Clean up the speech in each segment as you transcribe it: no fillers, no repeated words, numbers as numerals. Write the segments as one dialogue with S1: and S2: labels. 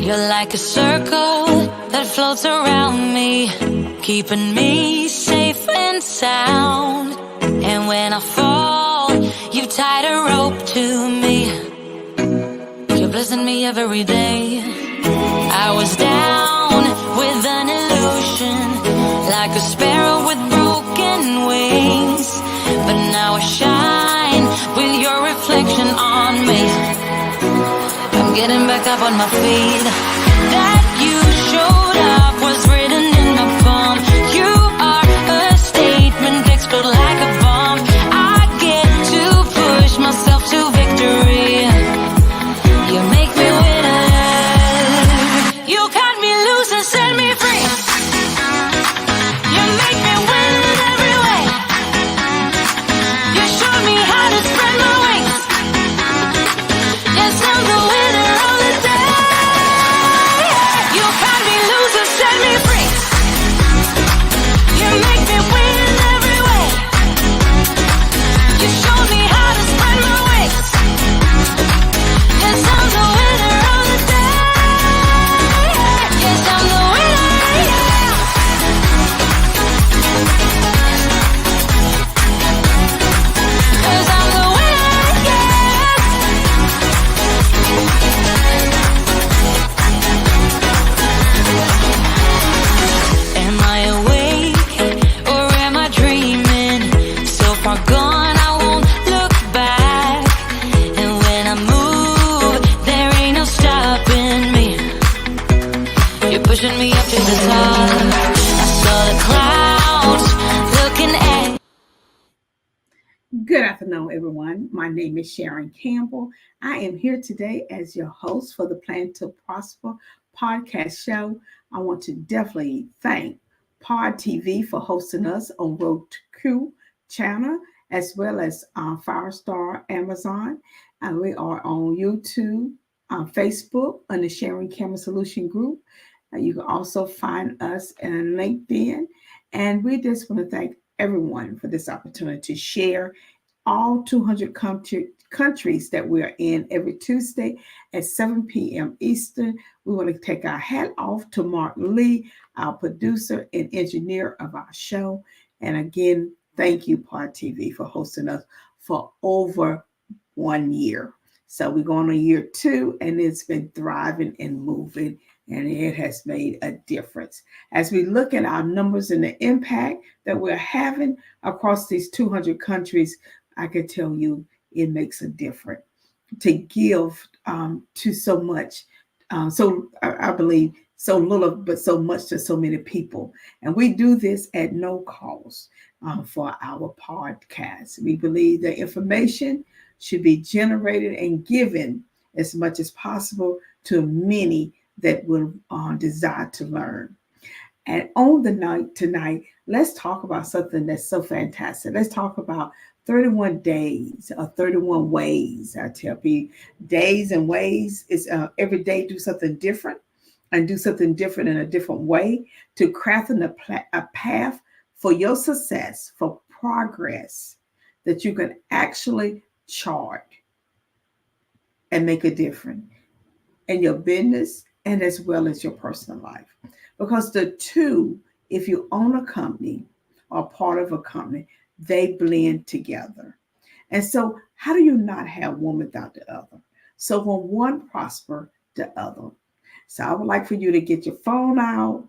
S1: You're like a circle that floats around me, keeping me safe and sound. And when I fall, you tied a rope to me. You're blessing me every day. I was down with an illusion, like a sparrow with broken wings. But now I shine with your reflection on me. I'm getting back up on my feet. That you showed up was written in the palm. You are a statement, explode like a bomb. I get to push myself to victory. You make me winner. You cut me loose and set me free. You make me win in every way. You show me how to spread my wings. Yes, I'm the winner of the day. You cut me loose and set me free. You make me win in every way. You show me how to spread my wings. Yes, I'm the winner of the day. Yes, I'm the winner, yeah. 'Cause I'm the winner, yeah. Am I awake or am I dreaming? So far gone, I won't look back. And when I move, there ain't no stopping me. You're pushing me up to the top. I saw the clouds looking at.
S2: Good afternoon, everyone. My name is Sharon Campbell. I am here today as your host for the Plan to Prosper podcast show. I want to definitely thank Pod TV for hosting us on Roku channel, as well as Firestar Amazon. And we are on YouTube, Facebook, on the Sharon Campbell Solution Group. You can also find us on LinkedIn. And we just want to thank everyone for this opportunity to share all 200 countries that we are in every Tuesday at 7 p.m. Eastern. We want to take our hat off to Mark Lee, our producer and engineer of our show. And again, thank you, Pod TV, for hosting us for over 1 year. So we're going on year 2, and it's been thriving and moving, and it has made a difference. As we look at our numbers and the impact that we're having across these 200 countries, I can tell you it makes a difference to give to so much. So I believe so little, but so much to so many people. And we do this at no cost for our podcast. We believe that information should be generated and given as much as possible to many that will desire to learn. And on the night tonight, let's talk about something that's so fantastic. Let's talk about 31 days or 31 ways. I tell people, days and ways is every day do something different and do something different in a different way to crafting a path for your success, for progress that you can actually chart and make a difference in your business and as well as your personal life. Because the two, if you own a company or part of a company, they blend together. And so how do you not have one without the other? So when one prosper, the other. So I would like for you to get your phone out,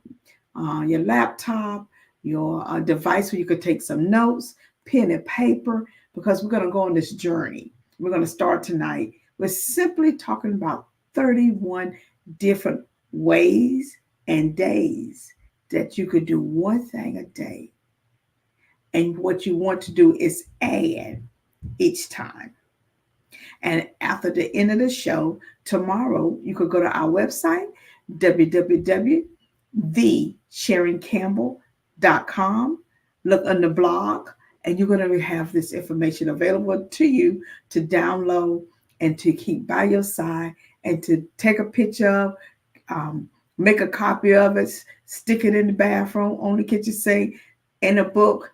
S2: your laptop, your device where you could take some notes, pen and paper, because we're going to go on this journey. We're going to start tonight. We're simply talking about 31 different ways and days that you could do one thing a day. And what you want to do is add each time. And after the end of the show, tomorrow, you could go to our website, www.thesharoncampbell.com, look under blog, and you're going to have this information available to you to download and to keep by your side and to take a picture of, make a copy of it, stick it in the bathroom, on the kitchen sink, in a book.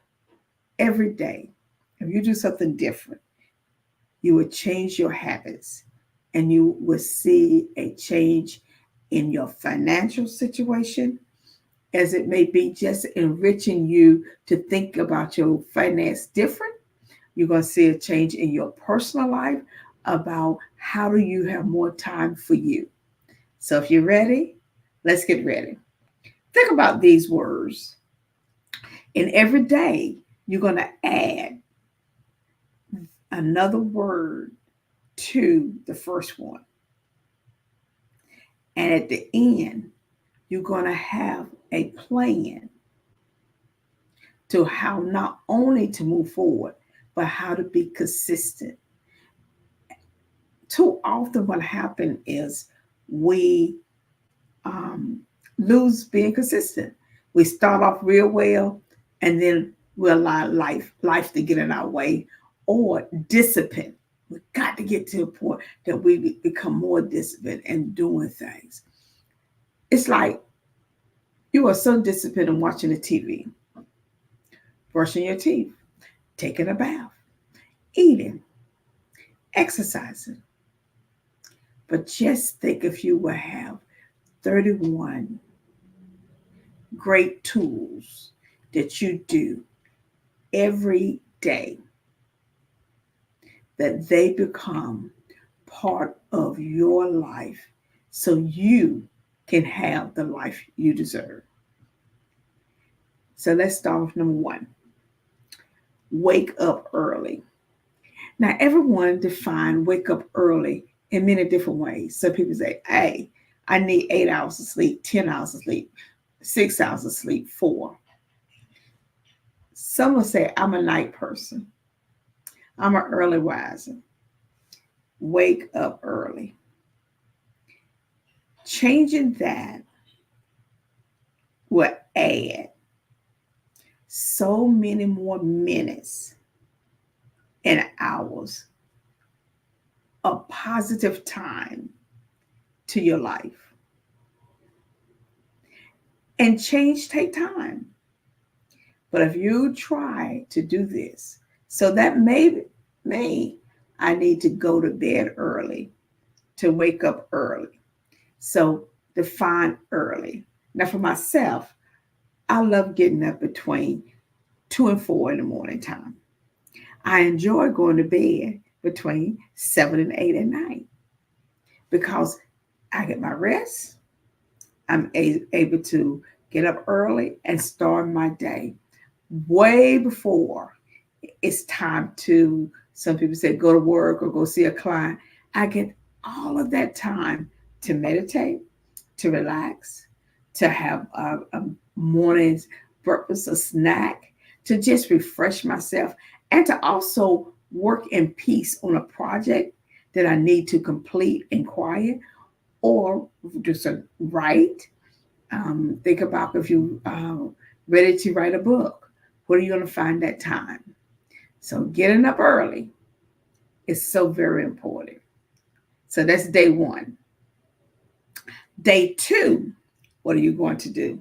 S2: Every day, if you do something different, you will change your habits and you will see a change in your financial situation, as it may be just enriching you to think about your finance different. You're going to see a change in your personal life about how do you have more time for you. So if you're ready, let's get ready. Think about these words. And every day, you're going to add another word to the first one. And at the end, you're going to have a plan to how not only to move forward, but how to be consistent. Too often, what happens is we lose being consistent. We start off real well, and then we allow life to get in our way, or discipline. We got to get to a point that we become more disciplined in doing things. It's like you are so disciplined in watching the TV, brushing your teeth, taking a bath, eating, exercising. But just think if you will have 31 great tools that you do every day, that they become part of your life so you can have the life you deserve. So let's start with number one. Wake up early. Now, everyone define wake up early in many different ways. Some people say, hey, I need 8 hours of sleep, 10 hours of sleep, 6 hours of sleep, 4. Some will say, I'm a night person. I'm an early riser. Wake up early. Changing that will add so many more minutes and hours of positive time to your life. And change take time. But if you try to do this, so that may I need to go to bed early to wake up early. So define early. Now for myself, I love getting up between 2 and 4 in the morning time. I enjoy going to bed between 7 and 8 at night because I get my rest. I'm able to get up early and start my day way before it's time to, some people say, go to work or go see a client. I get all of that time to meditate, to relax, to have a morning's breakfast, a snack, to just refresh myself, and to also work in peace on a project that I need to complete in quiet, or just write. Think about if you ready to write a book, where are you going to find that time? So getting up early is so very important. So that's day one. Day two, what are you going to do?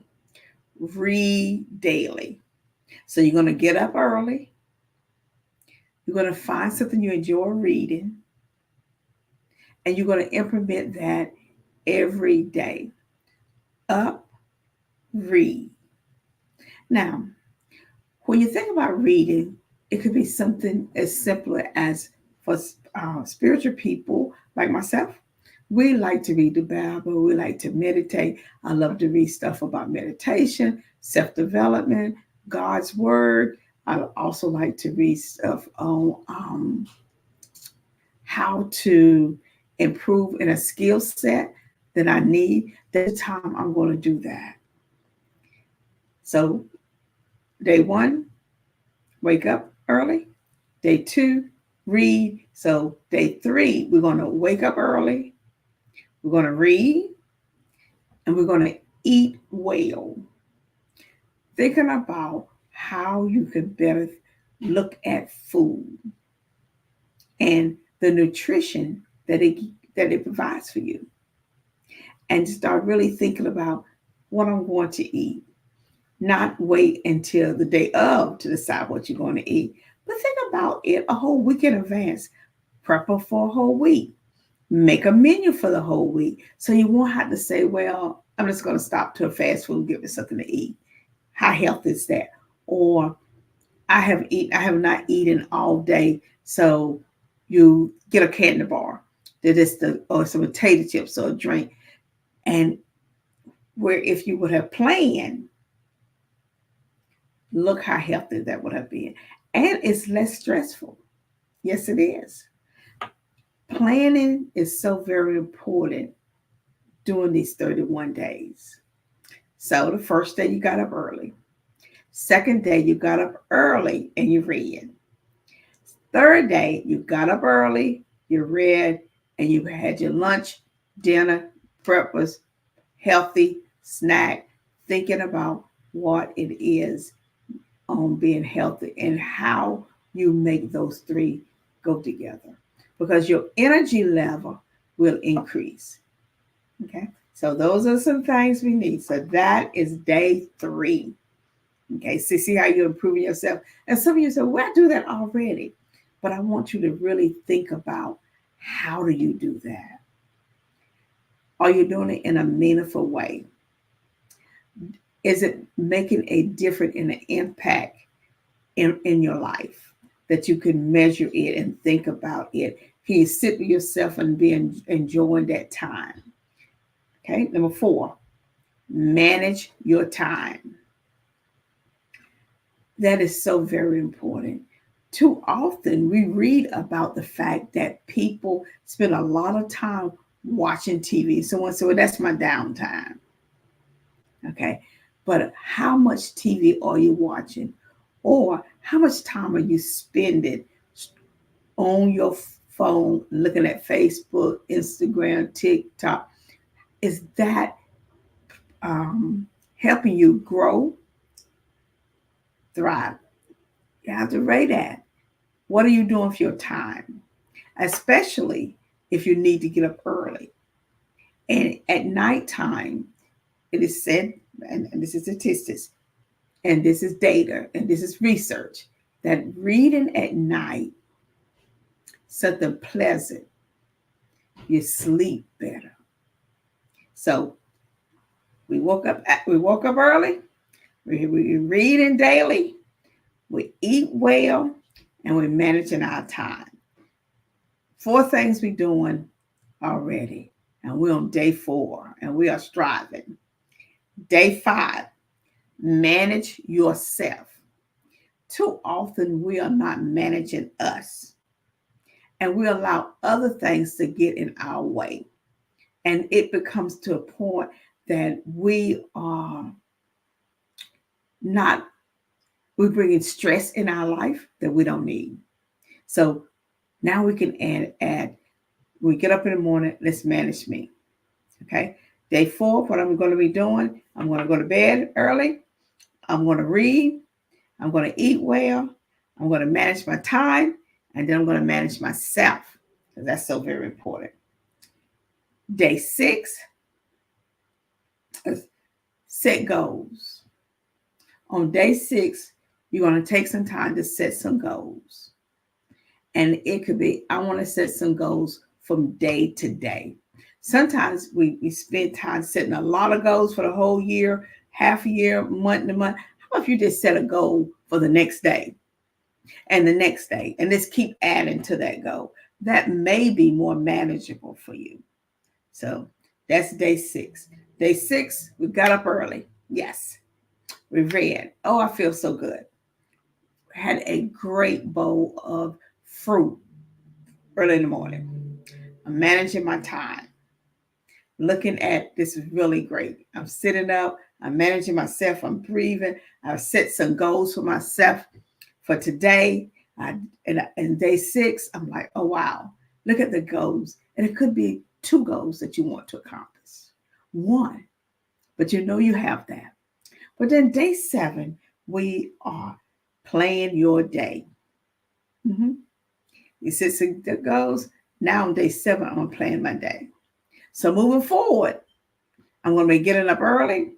S2: Read daily. So you're going to get up early. You're going to find something you enjoy reading. And you're going to implement that every day. Up, read. Now, when you think about reading, it could be something as simple as for spiritual people like myself. We like to read the Bible. We like to meditate. I love to read stuff about meditation, self-development, God's word. I also like to read stuff on how to improve in a skill set that I need. That's the time I'm going to do that. So day one, wake up early. Day two, read. So day three, we're going to wake up early. We're going to read. And we're going to eat well. Thinking about how you can better look at food and the nutrition that it provides for you. And start really thinking about what I'm going to eat. Not wait until the day of to decide what you're going to eat, but think about it a whole week in advance. Prep for a whole week. Make a menu for the whole week. So you won't have to say, well, I'm just going to stop to a fast food and give me something to eat. How healthy is that? Or I have not eaten all day. So you get a candy bar that is or some potato chips or a drink. And where if you would have planned, look how healthy that would have been. And it's less stressful. Yes, it is. Planning is so very important during these 31 days. So the first day you got up early. Second day you got up early and you read. Third day you got up early, you read, and you had your lunch, dinner, breakfast, healthy snack, thinking about what it is on being healthy and how you make those three go together. Because your energy level will increase. Okay. So those are some things we need. So that is day 3. Okay. So see how you're improving yourself. And some of you say, well, I do that already. But I want you to really think about how do you do that? Are you doing it in a meaningful way? Is it making a difference in the impact in your life that you can measure it and think about it? Can you sit with yourself and be enjoying that time? Okay. Number 4, manage your time. That is so very important. Too often we read about the fact that people spend a lot of time watching TV. Someone said, well, that's my downtime. Okay. But how much TV are you watching? Or how much time are you spending on your phone looking at Facebook, Instagram, TikTok? Is that helping you grow, thrive? You have to rate that. What are you doing for your time? Especially if you need to get up early. And at nighttime, it is said, and this is statistics, and this is data, and this is research, that reading at night, something pleasant, you sleep better. So we woke up early, we reading daily, we eat well, and we're managing our time. 4 things we're doing already, and we're on day 4, and we are striving. Day 5, manage yourself. Too often we are not managing us, and we allow other things to get in our way. And it becomes to a point that we are not, we're bringing stress in our life that we don't need. So now we can add, when we get up in the morning, let's manage me. Okay. Day 4, what I'm going to be doing, I'm going to go to bed early. I'm going to read. I'm going to eat well. I'm going to manage my time. And then I'm going to manage myself, because that's so very important. Day 6, set goals. On day 6, you're going to take some time to set some goals. And it could be, I want to set some goals from day to day. Sometimes we spend time setting a lot of goals for the whole year, half a year, month to month. How about if you just set a goal for the next day and the next day, and just keep adding to that goal? That may be more manageable for you. So that's day 6. Day 6, we got up early. Yes. We read. Oh, I feel so good. Had a great bowl of fruit early in the morning. I'm managing my time. Looking at this is really great. I'm sitting up. I'm managing myself. I'm breathing. I've set some goals for myself for today. And day 6, I'm like, oh, wow. Look at the goals. And it could be 2 goals that you want to accomplish. 1, but you know you have that. But then day 7, we are plan your day. You set some goals. Now on day 7, I'm going to plan my day. So moving forward, I'm going to be getting up early.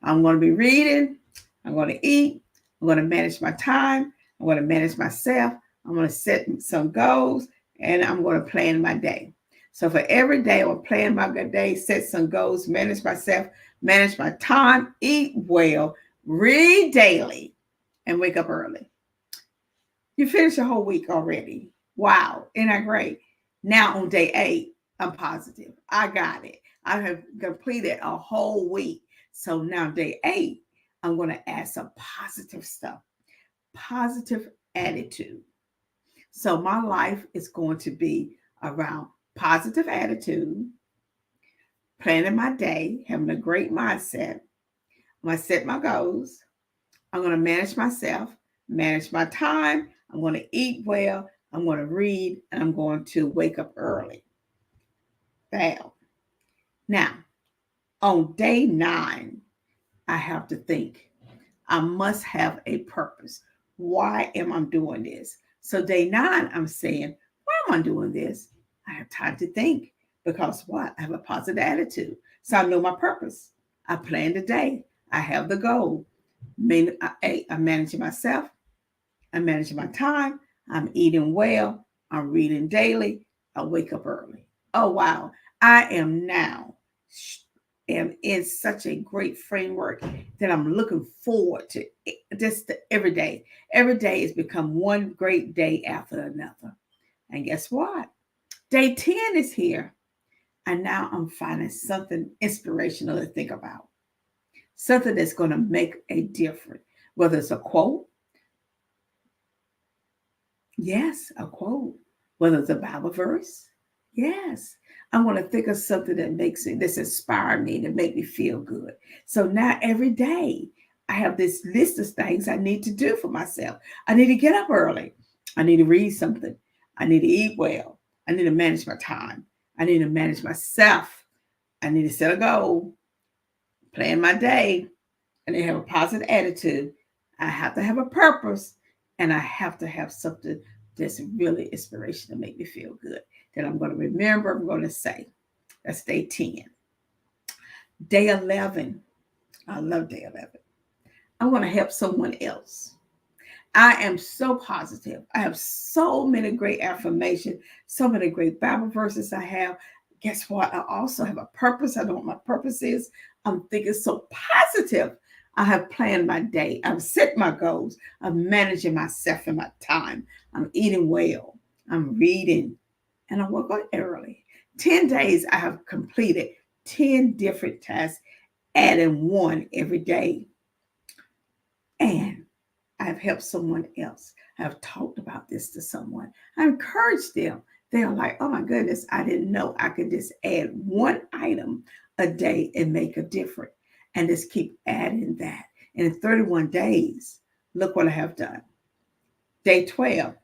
S2: I'm going to be reading. I'm going to eat. I'm going to manage my time. I'm going to manage myself. I'm going to set some goals, and I'm going to plan my day. So for every day, I will plan my good day, set some goals, manage myself, manage my time, eat well, read daily, and wake up early. You finished your whole week already. Wow, isn't that great? Now on day 8, I'm positive. I got it. I have completed a whole week. So now day 8, I'm going to add some positive stuff, positive attitude. So my life is going to be around positive attitude, planning my day, having a great mindset. I'm going to set my goals. I'm going to manage myself, manage my time. I'm going to eat well. I'm going to read, and I'm going to wake up early. Bam. Now, on day 9, I have to think. I must have a purpose. Why am I doing this? So day 9, I'm saying, why am I doing this? I have time to think because what? I have a positive attitude. So I know my purpose. I plan the day. I have the goal. I'm managing myself. I'm managing my time. I'm eating well. I'm reading daily. I wake up early. Oh, wow. I am now am in such a great framework that I'm looking forward to just every day. Every day has become one great day after another. And guess what? Day 10 is here. And now I'm finding something inspirational to think about. Something that's going to make a difference. Whether it's a quote, yes, a quote. Whether it's a Bible verse, yes. I want to think of something that makes it, that's inspired me, to make me feel good. So now every day I have this list of things I need to do for myself. I need to get up early. I need to read something. I need to eat well. I need to manage my time. I need to manage myself. I need to set a goal, plan my day, and then have a positive attitude. I have to have a purpose, and I have to have something that's really inspirational to make me feel good, that I'm going to remember, I'm going to say. That's day 10. Day 11. I love day 11. I want to help someone else. I am so positive. I have so many great affirmations, so many great Bible verses I have. Guess what? I also have a purpose. I know what my purpose is. I'm thinking so positive. I have planned my day. I've set my goals. I'm managing myself and my time. I'm eating well. I'm reading. And I woke up early. 10 days I have completed 10 different tasks, adding one every day. And I've helped someone else. I've talked about this to someone. I encouraged them. They are like, oh my goodness, I didn't know I could just add one item a day and make a difference. And just keep adding that. And in 31 days, look what I have done. Day 12,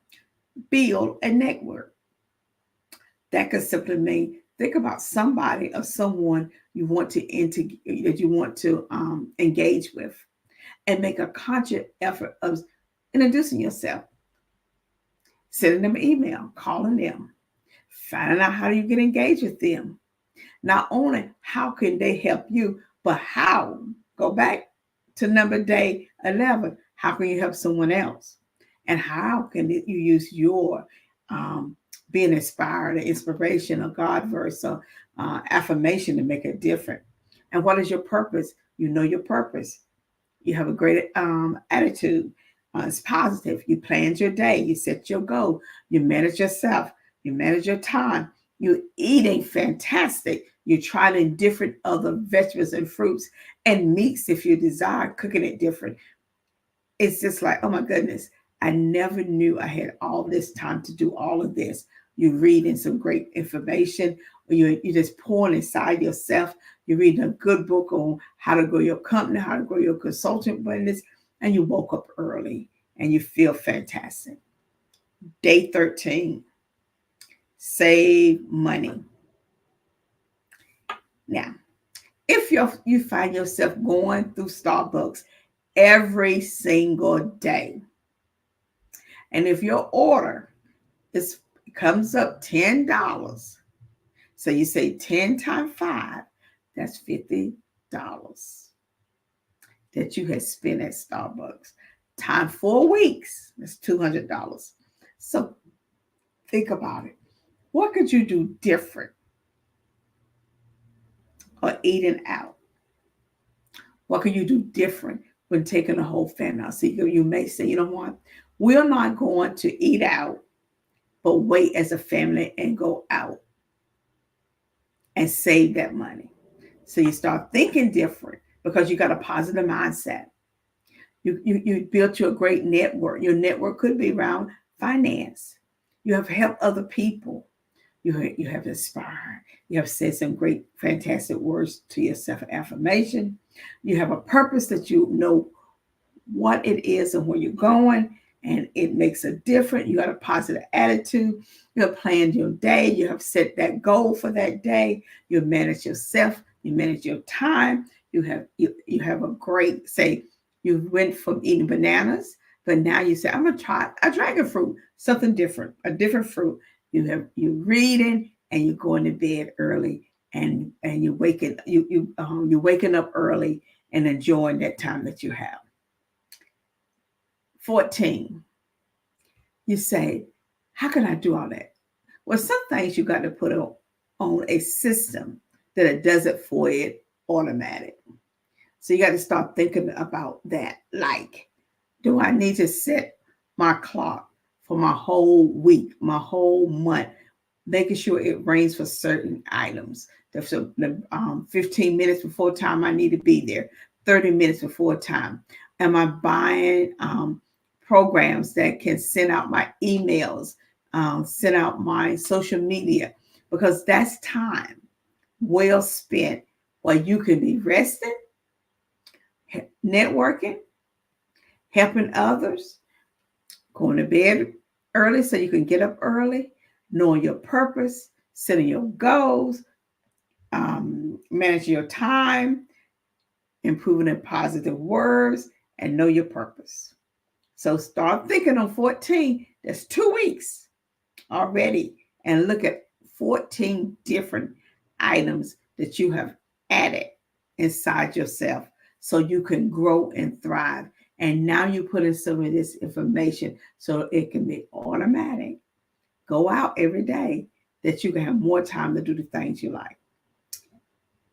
S2: build a network. That could simply mean think about somebody or someone you want to that you want to engage with, and make a conscious effort of introducing yourself, sending them an email, calling them, finding out how you can engage with them. Not only how can they help you, but how. Go back to number day 11. How can you help someone else? And how can you use your being inspired, or inspiration, or God verse, or affirmation to make a difference? And what is your purpose? You know your purpose. You have a great attitude. It's positive. You planned your day. You set your goal. You manage yourself. You manage your time. You're eating fantastic. You're trying different other vegetables and fruits and meats if you desire, cooking it different. It's just like, oh my goodness, I never knew I had all this time to do all of this. You're reading some great information, or you're just pouring inside yourself. You're reading a good book on how to grow your company, how to grow your consultant business, and you woke up early and you feel fantastic. Day 13, save money. Now, if you find yourself going through Starbucks every single day, and if your order comes up $10, so you say 10 times 5, that's $50 that you had spent at Starbucks. Time 4 weeks, that's $200. So think about it. What could you do different or eating out? What can you do different when taking the whole family out? So you may say, you know what? We're not going to eat out, but wait as a family and go out and save that money. So you start thinking different because you got a positive mindset. You built your great network. Your network could be around finance. You have helped other people. You have inspired. You have said some great, fantastic words to yourself, affirmation. You have a purpose that you know what it is and where you're going, and it makes a difference. You got a positive attitude. You have planned your day. You have set that goal for that day. You manage yourself. You manage your time. You have a great, say, you went from eating bananas, but now you say, I'm gonna try a dragon fruit, something different, a different fruit. You reading and you're going to bed early, and you're waking up early and enjoying that time that you have. 14, you say, how can I do all that? Well, some things you got to put on a system that it does it for you automatic. So you got to start thinking about that. Like, do I need to set my clock for my whole week, my whole month, making sure it rings for certain items? So 15 minutes before time I need to be there, 30 minutes before time. Am I buying programs that can send out my emails, send out my social media? Because that's time well spent where you can be resting, networking, helping others, going to bed early so you can get up early, knowing your purpose, setting your goals, managing your time, improving in positive words, and know your purpose. So start thinking on 14. That's 2 weeks already. And look at 14 different items that you have added inside yourself so you can grow and thrive. And now you put in some of this information so it can be automatic. Go out every day that you can have more time to do the things you like.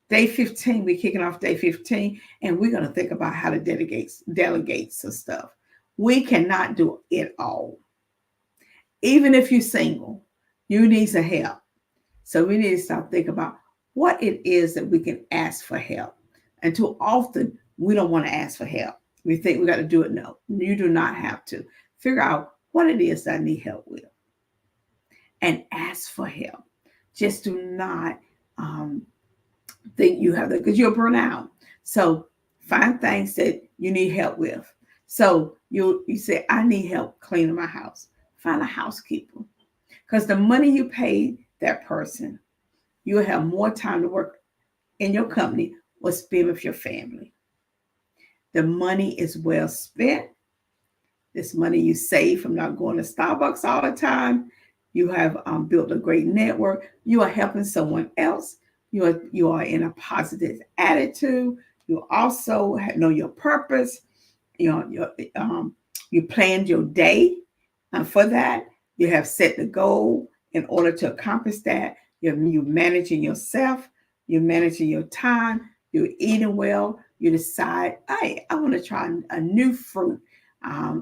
S2: Day 15, we're kicking off day 15, and we're going to think about how to delegate some stuff. We cannot do it all. Even if you're single, you need some help. So we need to start thinking about what it is that we can ask for help. And too often, we don't want to ask for help. We think we got to do it. No, you do not have to. Figure out what it is that I need help with and ask for help. Just do not think you have that because you'll burn out. So find things that you need help with. So you say, I need help cleaning my house. Find a housekeeper. Because the money you pay that person, you'll have more time to work in your company or spend with your family. The money is well spent. This money you save from not going to Starbucks all the time. You have built a great network. You are helping someone else. You are in a positive attitude. You also know your purpose. You planned your day for that. You have set the goal in order to accomplish that. You're managing yourself. You're managing your time. You're eating well. You decide, hey, I want to try a new fruit,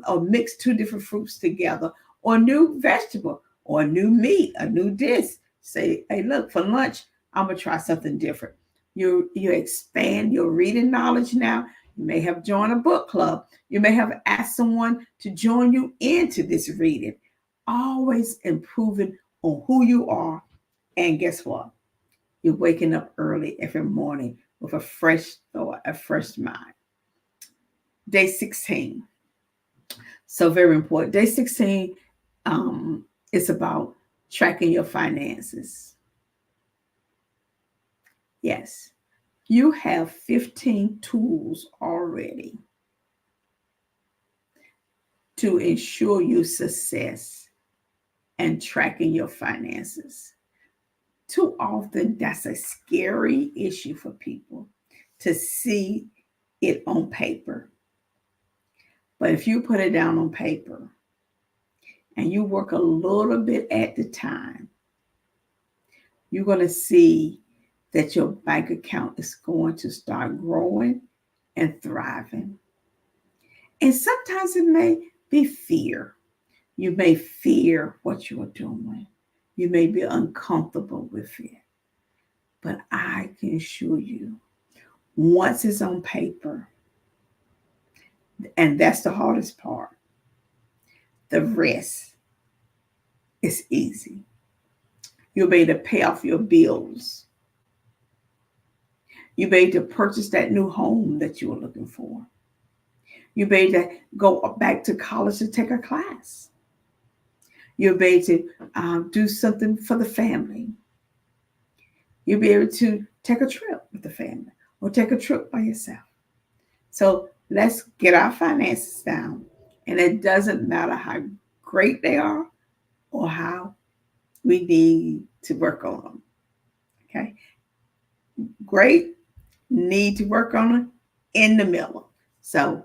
S2: or mix 2 different fruits together, or a new vegetable, or a new meat, a new dish. Say, hey, look, for lunch, I'm going to try something different. You expand your reading knowledge now. You may have joined a book club. You may have asked someone to join you into this reading. Always improving on who you are. And guess what? You're waking up early every morning with a fresh thought, a fresh mind. Day 16. So very important. Day 16 is about tracking your finances. Yes, you have 15 tools already to ensure your success and tracking your finances. Too often, that's a scary issue for people to see it on paper. But if you put it down on paper and you work a little bit at the time, you're going to see that your bank account is going to start growing and thriving. And sometimes it may be fear. You may fear what you're doing. You may be uncomfortable with it. But I can assure you, once it's on paper, and that's the hardest part, the rest is easy. You'll be able to pay off your bills. You'll be able to purchase that new home that you were looking for. You'll be able to go back to college to take a class. You'll be able to do something for the family. You'll be able to take a trip with the family or take a trip by yourself. So let's get our finances down. And it doesn't matter how great they are or how we need to work on them. Okay? Great, need to work on them in the middle. So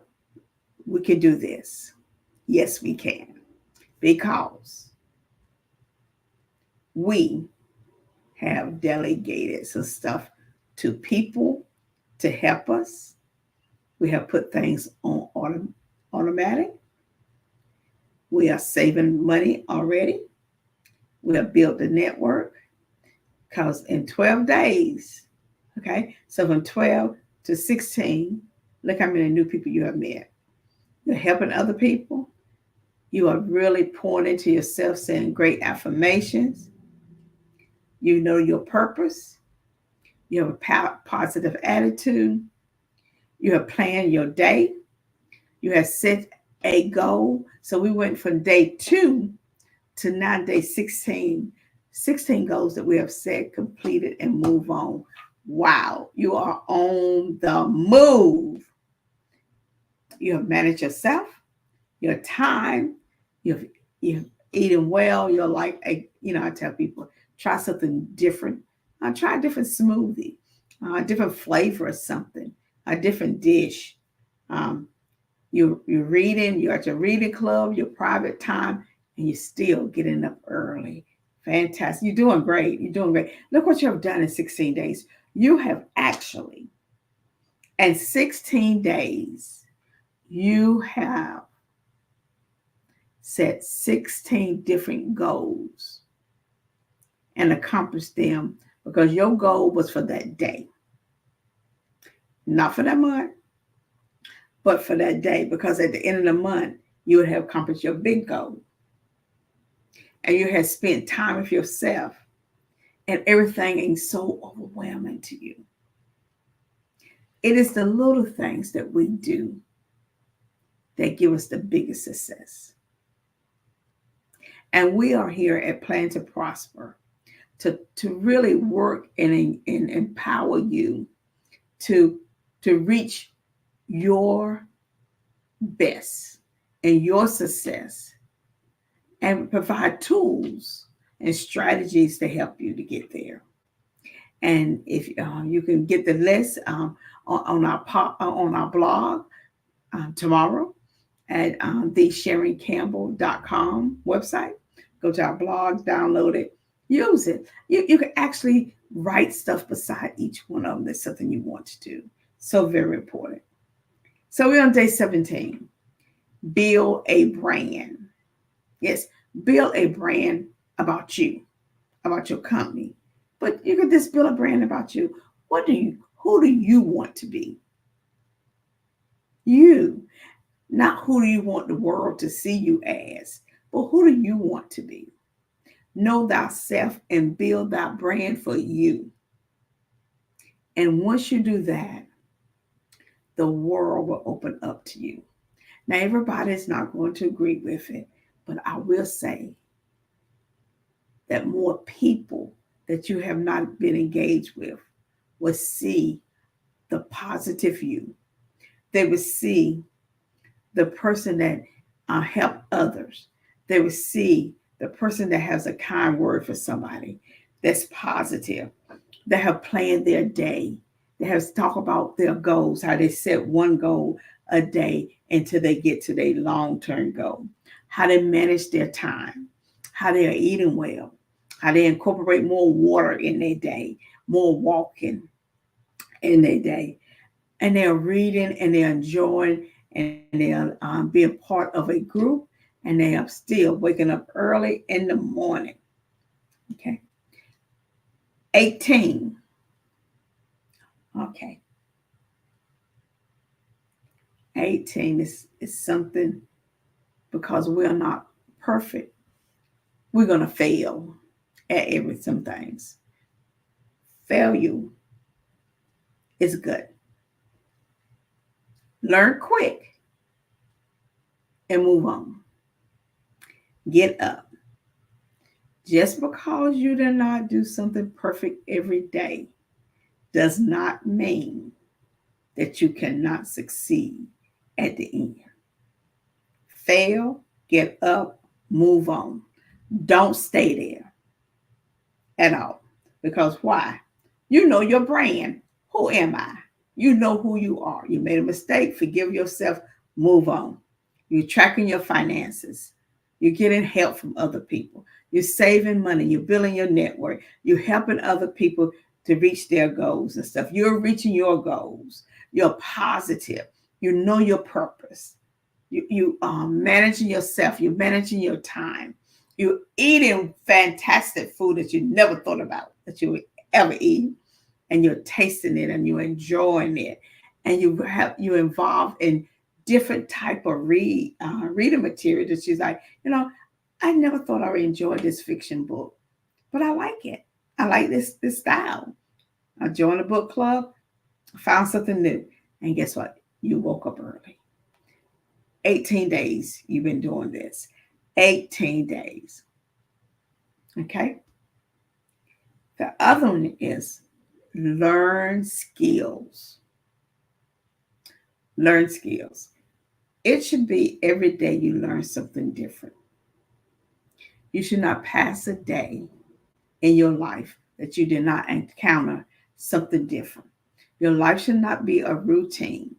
S2: we can do this. Yes, we can. Because we have delegated some stuff to people to help us. We have put things on automatic. We are saving money already. We have built the network because in 12 days, okay, so from 12 to 16, look how many new people you have met. You're helping other people. You are really pouring into yourself, saying great affirmations. You know your purpose. You have a positive attitude. You have planned your day. You have set a goal. So we went from day 2 to now day 16. 16 goals that we have set, completed, and move on. Wow, you are on the move. You have managed yourself, your time, you've eaten well. You're like, I tell people, try something different. Try a different smoothie, a different flavor of something, a different dish. You're reading, you're at your reading club, your private time, and you're still getting up early. Fantastic. You're doing great. You're doing great. Look what you have done in 16 days. You have actually, in 16 days, you have set 16 different goals and accomplished them because your goal was for that day. Not for that month, but for that day, because at the end of the month, you would have accomplished your big goal. And you have spent time with yourself, and everything ain't so overwhelming to you. It is the little things that we do that give us the biggest success. And we are here at Plan to Prosper to really work and empower you to reach your best and your success, and provide tools and strategies to help you to get there. And if you can get the list on our blog tomorrow at the SharonCampbell.com website. Go to our blog, download it, use it. You can actually write stuff beside each one of them. That's something you want to do. So very important. So we're on day 17. Build a brand. Yes, build a brand about you, about your company. But you can just build a brand about you. Who do you want to be? You. Not who do you want the world to see you as, but who do you want to be? Know thyself and build that brand for you. And once you do that, the world will open up to you. Now, everybody's not going to agree with it, but I will say that more people that you have not been engaged with will see the positive you. They will see the person that helped others. They will see the person that has a kind word for somebody that's positive, that have planned their day, that has talked about their goals, how they set one goal a day until they get to their long-term goal, how they manage their time, how they are eating well, how they incorporate more water in their day, more walking in their day. And they're reading and they're enjoying and they're being part of a group, and they are still waking up early in the morning. Okay. 18. Okay. 18 is something, because we're not perfect. We're going to fail at some things. Failure is good. Learn quick and move on. Get up. Just because you do not do something perfect every day does not mean that you cannot succeed at the end. Fail, get up, move on. Don't stay there at all. Because why? You know your brand. Who am I? You know who you are. You made a mistake. Forgive yourself. Move on. You're tracking your finances. You're getting help from other people. You're saving money. You're building your network. You're helping other people to reach their goals and stuff. You're reaching your goals. You're positive. You know your purpose. You are managing yourself. You're managing your time. You're eating fantastic food that you never thought about that you would ever eat, and you're tasting it and you're enjoying it, and you're involved in different type of reading material that she's like, I never thought I would enjoy this fiction book, but I like it. I like this style. I joined a book club, found something new, and guess what? You woke up early. 18 days you've been doing this. 18 days. Okay. The other one is learn skills. Learn skills. It should be every day you learn something different. You should not pass a day in your life that you did not encounter something different. Your life should not be a routine.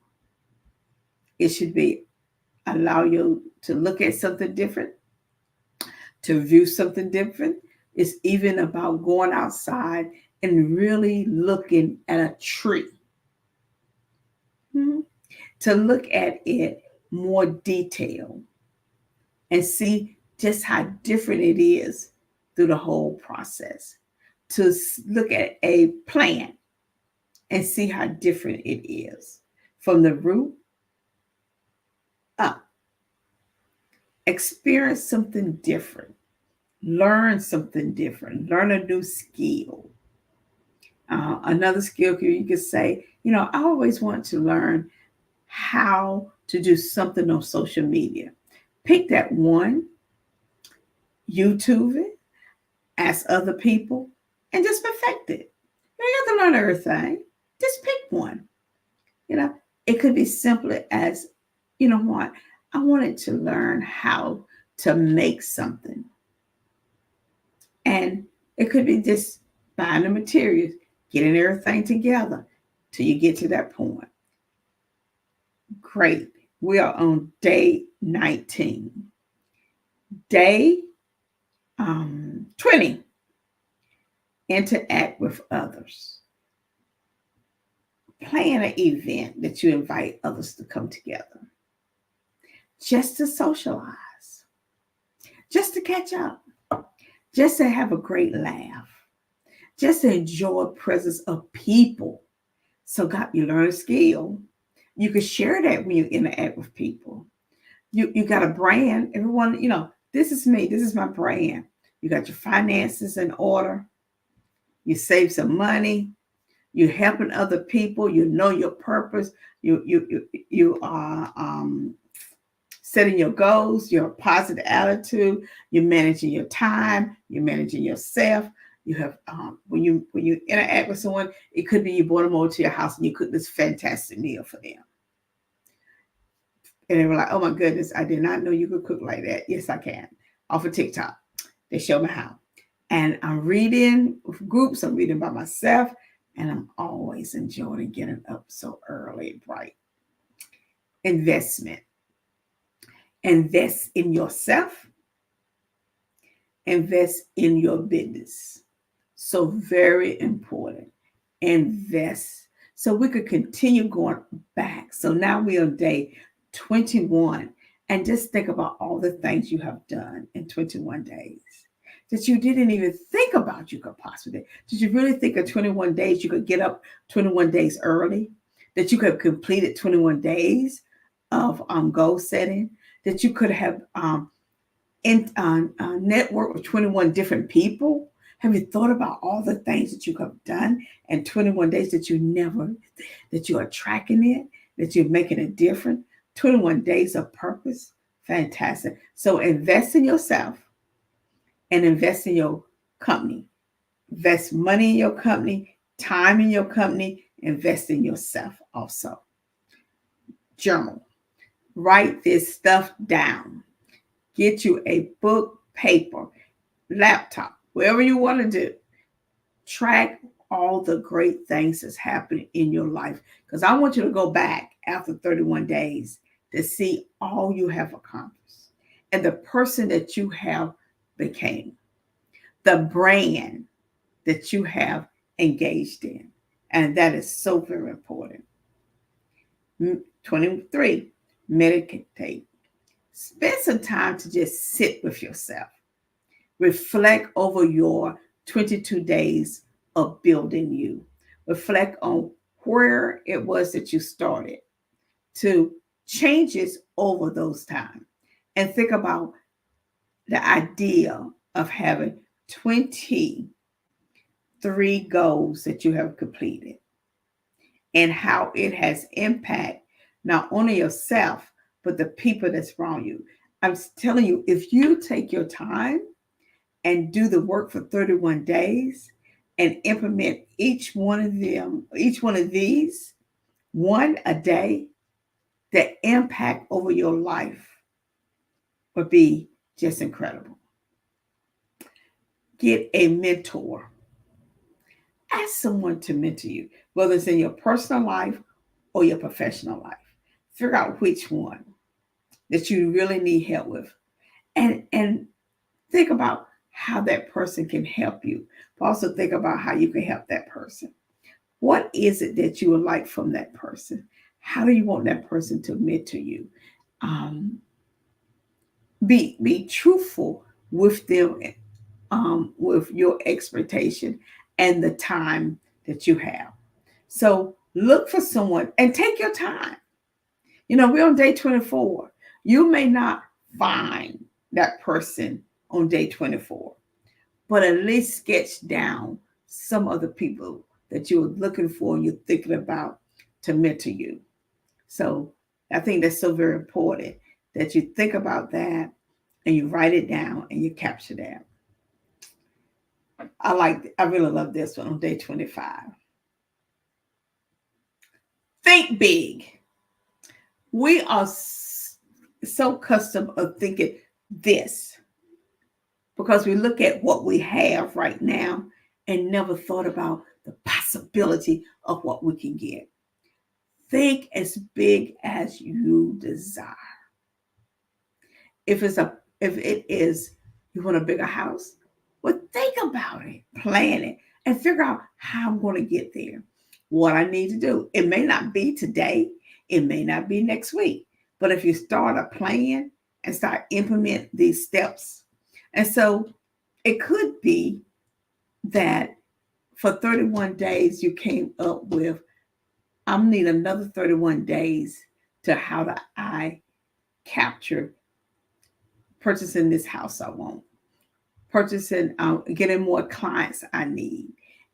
S2: It should be allow you to look at something different, to view something different. It's even about going outside and really looking at a tree. To look at it more detailed and see just how different it is through the whole process. To look at a plant and see how different it is from the root up. Experience something different. Learn something different. Learn a new skill. Another skill you could say, I always want to learn how to do something on social media. Pick that one, YouTube it, ask other people, and just perfect it. You don't have to learn everything. Just pick one. It could be simple as, what? I wanted to learn how to make something. And it could be just buying the materials, getting everything together till you get to that point. Great. We are on day 19. Day 20. Interact with others. Plan an event that you invite others to come together. Just to socialize. Just to catch up. Just to have a great laugh. Just to enjoy the presence of people. So you learn a skill. You can share that when you interact with people. You got a brand. Everyone, this is me. This is my brand. You got your finances in order. You save some money. You're helping other people. You know your purpose. You are setting your goals. Your positive attitude. You're managing your time. You're managing yourself. You have when you interact with someone, it could be you brought them over to your house and you cook this fantastic meal for them. And they were like, "Oh my goodness, I did not know you could cook like that." Yes, I can. Off of TikTok, they show me how. And I'm reading with groups. I'm reading by myself, and I'm always enjoying getting up so early and bright. Investment. Invest in yourself. Invest in your business. So very important. Invest. So we could continue going back. So now we're on day 21. And just think about all the things you have done in 21 days that you didn't even think about you could possibly do. Did you really think of 21 days you could get up 21 days early? That you could have completed 21 days of goal setting? That you could have network with 21 different people? Have you thought about all the things that you have done in 21 days that you are tracking it, that you're making a difference? 21 days of purpose. Fantastic. So invest in yourself and invest in your company. Invest money in your company, time in your company, invest in yourself also. Journal. Write this stuff down. Get you a book, paper, laptop, wherever you want to do. Track all the great things that's happening in your life. Because I want you to go back after 31 days to see all you have accomplished and the person that you have became, the brand that you have engaged in. And that is so very important. 23, meditate. Spend some time to just sit with yourself. Reflect over your 22 days of building you. Reflect on where it was that you started to changes over those times. And think about the idea of having 23 goals that you have completed and how it has impact not only yourself, but the people that's around you. I'm telling you, if you take your time and do the work for 31 days and implement each one of these, one a day, the impact over your life would be just incredible. Get a mentor. Ask someone to mentor you, whether it's in your personal life or your professional life. Figure out which one that you really need help with. And think about how that person can help you. But also think about how you can help that person. What is it that you would like from that person? How do you want that person to mentor you? Be truthful with them, with your expectation and the time that you have. So look for someone and take your time. We're on day 24. You may not find that person on day 24, but at least sketch down some of the people that you're looking for and you're thinking about to mentor you. So I think that's so very important that you think about that and you write it down and you capture that. I really love this one on day 25. Think big. We are so accustomed of thinking this because we look at what we have right now and never thought about the possibility of what we can get. Think as big as you desire. If it is you want a bigger house, well, think about it, plan it, and figure out how I'm going to get there. What I need to do. It may not be today, it may not be next week, but if you start a plan and start implement these steps, and so it could be that for 31 days you came up with, I'm need another 31 days to how do I capture purchasing this house I want, purchasing, getting more clients I need,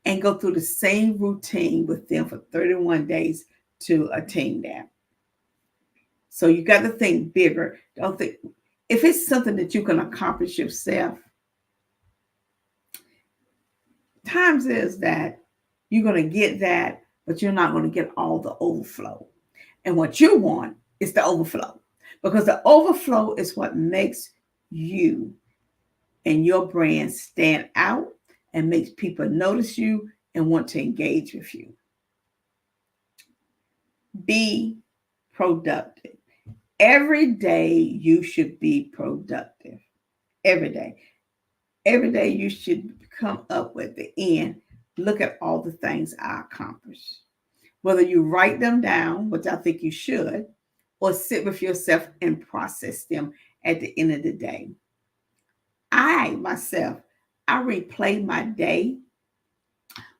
S2: and go through the same routine with them for 31 days to attain that. So you got to think bigger. Don't think if it's something that you can accomplish yourself. Times is that you're going to get that, but you're not going to get all the overflow. And what you want is the overflow, because the overflow is what makes you and your brand stand out and makes people notice you and want to engage with you. Be productive. Every day you should be productive. Every day. Every day you should come up with the end. Look at all the things I accomplished. Whether you write them down, which I think you should, or sit with yourself and process them at the end of the day. I myself, I replay my day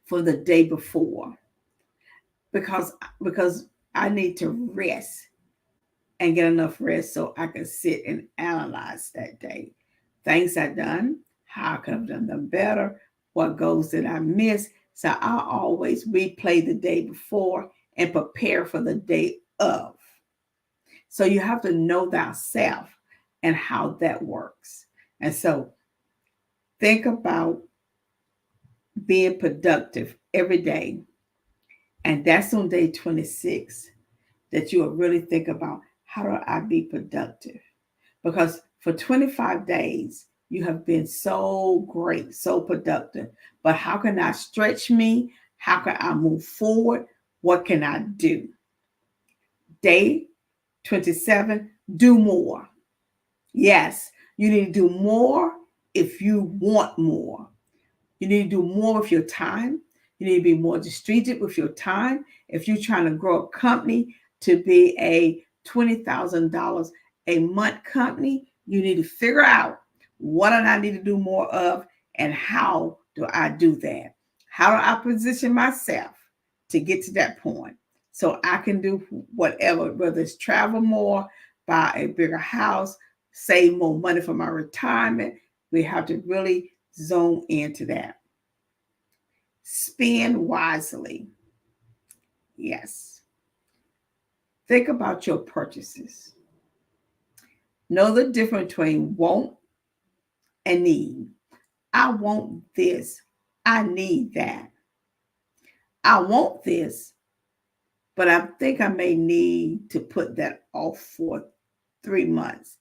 S2: for the day before because because I need to rest and get enough rest so I can sit and analyze that day. Things I done, how I could have done them better, what goals did I miss. So I always replay the day before and prepare for the day of. So you have to know thyself and how that works. And so think about being productive every day. And that's on day 26 that you will really think about how do I be productive? Because for 25 days, you have been so great, so productive. But how can I stretch me? How can I move forward? What can I do? Day 27, do more. Yes, you need to do more if you want more. You need to do more with your time. You need to be more strategic with your time. If you're trying to grow a company to be a $20,000 a month company, you need to figure out what do I need to do more of and how do I do that? How do I position myself to get to that point so I can do whatever, whether it's travel more, buy a bigger house, save more money for my retirement. We have to really zone into that. Spend wisely. Yes. Think about your purchases. Know the difference between want and need. I want this. I need that. I want this, but I think I may need to put that off for 3 months.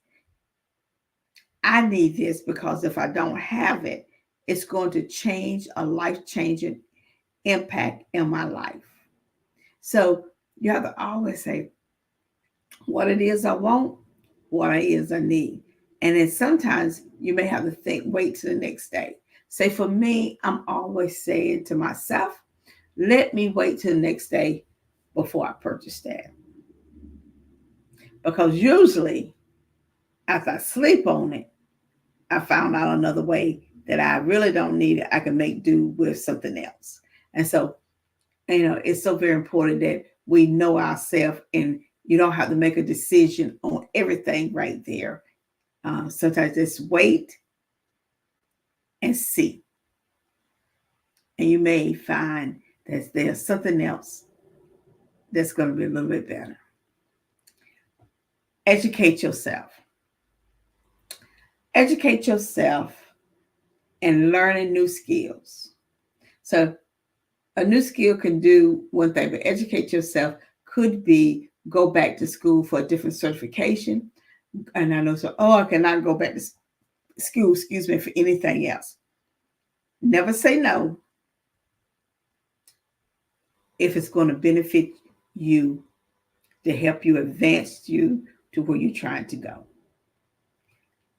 S2: I need this because if I don't have it, it's going to change a life changing impact in my life. So you have to always say what it is I want, what it is I need. And then sometimes you may have to think, wait till the next day. Say for me, I'm always saying to myself, let me wait till the next day before I purchase that. Because usually after I sleep on it, I found out another way that I really don't need it. I can make do with something else. And so, it's so very important that we know ourselves and you don't have to make a decision on everything right there. Sometimes just wait and see. And you may find that there's something else that's going to be a little bit better. Educate yourself. Educate yourself and learning new skills. So a new skill can do one thing, but educate yourself could be go back to school for a different certification. And I know so, I cannot go back to school, for anything else. Never say no if it's going to benefit you to help you advance you to where you're trying to go.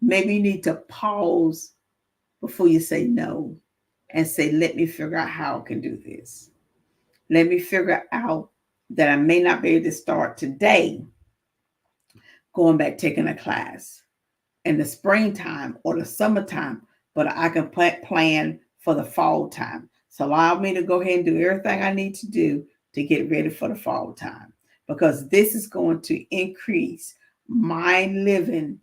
S2: Maybe you need to pause before you say no and say, let me figure out how I can do this. Let me figure out that I may not be able to start today going back taking a class in the springtime or the summertime, but I can plan for the fall time. So allow me to go ahead and do everything I need to do to get ready for the fall time, because this is going to increase my living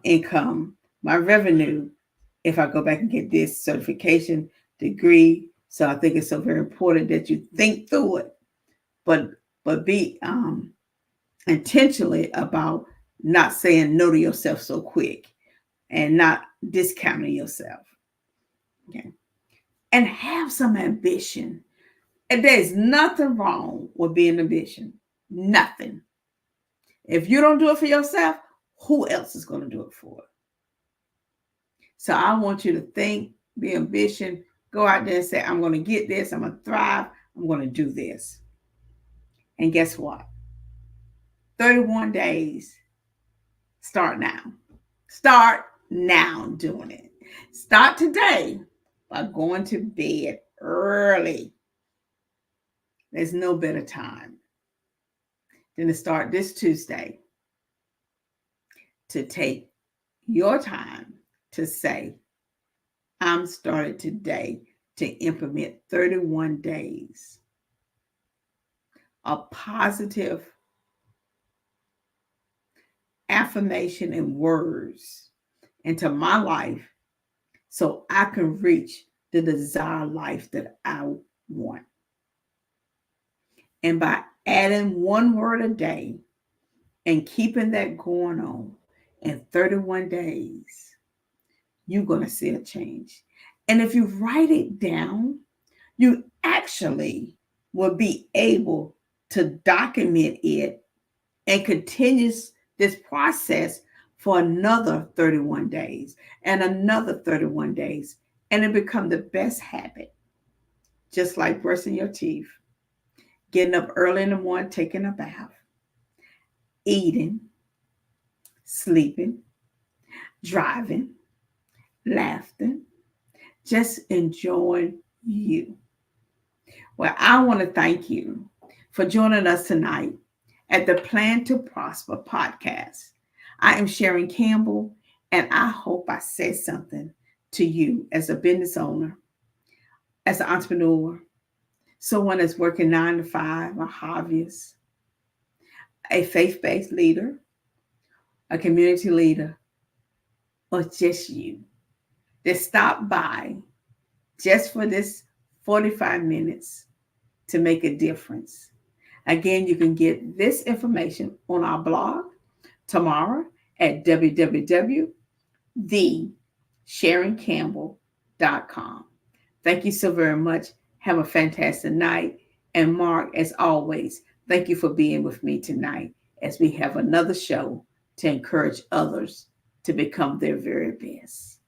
S2: income, my revenue, if I go back and get this certification degree. So I think it's so very important that you think through it, but be intentionally about not saying no to yourself so quick and not discounting yourself. Okay. And have some ambition. And there's nothing wrong with being ambitious. Nothing. If you don't do it for yourself, who else is going to do it for it? So I want you to think, be ambitious, go out there and say, I'm going to get this, I'm going to thrive, I'm going to do this. And guess what? 31 days. Start now. Start now doing it. Start today by going to bed early. There's no better time than to start this Tuesday to take your time to say, I'm started today to implement 31 days of positive affirmation and words into my life so I can reach the desired life that I want. And by adding one word a day and keeping that going on in 31 days, you're going to see a change. And if you write it down, you actually will be able to document it and continue this process for another 31 days and another 31 days. And it become the best habit, just like brushing your teeth, getting up early in the morning, taking a bath, eating, sleeping, driving, laughing, just enjoying you. Well, I want to thank you for joining us tonight at the Plan to Prosper podcast. I am Sharon Campbell, and I hope I said something to you as a business owner, as an entrepreneur, someone that's working 9 to 5, a hobbyist, a faith-based leader, a community leader, or just you that stopped by just for this 45 minutes to make a difference. Again, you can get this information on our blog tomorrow at www.thesharoncampbell.com. Thank you so very much. Have a fantastic night. And Mark, as always, thank you for being with me tonight as we have another show to encourage others to become their very best.